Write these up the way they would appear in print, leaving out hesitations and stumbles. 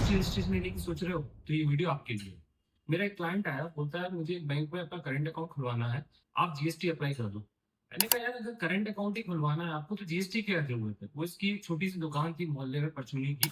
GST registration लेने की सोच रहे हो तो ये वीडियो आपके लिए है। मेरा एक क्लाइंट आया, बोलता है मुझे बैंक में अपना करंट अकाउंट खुलवाना है, आप जीएसटी अप्लाई कर दो। मैंने कहा यार अगर करंट अकाउंट ही खुलवाना है आपको तो जीएसटी की क्या जरूरत है। वो इसकी एक छोटी सी दुकान थी मोहल्ले में परचूनी की,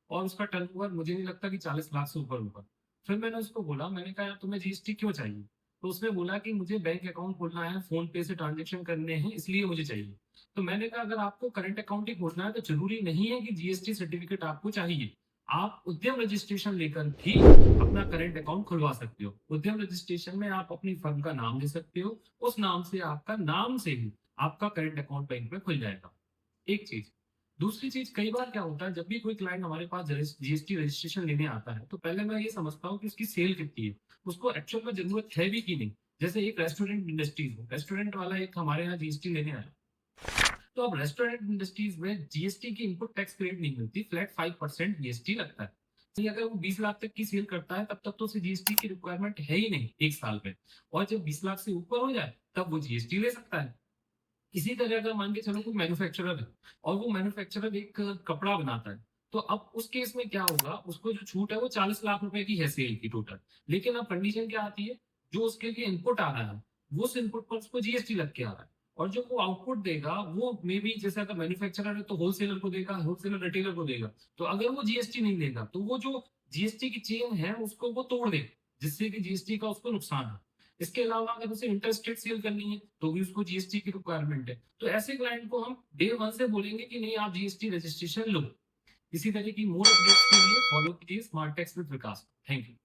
और उसका टर्नओवर मुझे नहीं लगता कि 40 लाख से ऊपर होगा। फिर मैंने उसको बोला, मैंने कहा यार तुम्हें जीएसटी क्यों चाहिए। तो उसने बोला कि मुझे बैंक अकाउंट खोलना है, फोन पे से ट्रांजेक्शन करने हैं, इसलिए मुझे चाहिए। तो मैंने कहा अगर आपको करंट अकाउंट ही खोलना है तो जरूरी नहीं है कि जीएसटी सर्टिफिकेट आपको चाहिए। आप उद्यम रजिस्ट्रेशन लेकर भी अपना करंट अकाउंट खुलवा सकते हो। उद्यम रजिस्ट्रेशन में आप अपनी फर्म का नाम दे सकते हो, उस नाम से आपका नाम से ही आपका करंट अकाउंट बैंक में खुल जाएगा। एक चीज। दूसरी चीज, कई बार क्या होता है जब भी कोई क्लाइंट हमारे पास जीएसटी रजिस्ट्रेशन लेने आता है तो पहले मैं ये समझता हूँ कि उसकी सेल कितनी है, उसको एक्चुअल में जरूरत है भी कि नहीं। जैसे एक रेस्टोरेंट इंडस्ट्रीज है, रेस्टोरेंट वाला एक हमारे यहाँ जीएसटी लेने आया। तो अब रेस्टोरेंट इंडस्ट्रीज में जीएसटी की इनपुट टैक्स क्रेडिट नहीं मिलती, फ्लैट 5% जीएसटी लगता है। तो अगर वो 20 लाख तक की सेल करता है तब तक तो उसे जीएसटी की रिक्वायरमेंट है ही नहीं एक साल में। और जब 20 लाख से ऊपर हो जाए तब वो जीएसटी ले सकता है। इसी तरह अगर मान के चलो कोई मैन्युफैक्चरर है और वो मैन्युफैक्चरर एक कपड़ा बनाता है, तो अब उस केस में क्या होगा, उसको जो छूट है वो 40 लाख रुपए की है सेल की टोटल। लेकिन अब कंडीशन क्या आती है, जो उसके लिए इनपुट आ रहा है वो उस इनपुट पर उसको जीएसटी लग के आ रहा है। और जो वो आउटपुट देगा वो मे बी, जैसे अगर मैन्युफैक्चरर है तो होलसेलर को देगा, होलसेलर रिटेलर को देगा। तो अगर वो जीएसटी नहीं देगा तो वो जो जीएसटी की चेन है उसको वो तोड़ देगा, जिससे कि जीएसटी का उसको नुकसान है। इसके अलावा अगर उसे इंटरस्टेट सेल करनी है तो भी उसको जीएसटी की रिक्वायरमेंट है। तो ऐसे क्लाइंट को हम डे वन से बोलेंगे कि नहीं आप जीएसटी रजिस्ट्रेशन लो। इसी तरह की मोर अपडेट्स के लिए फॉलो कीजिए smart tax with Vikas. Thank you.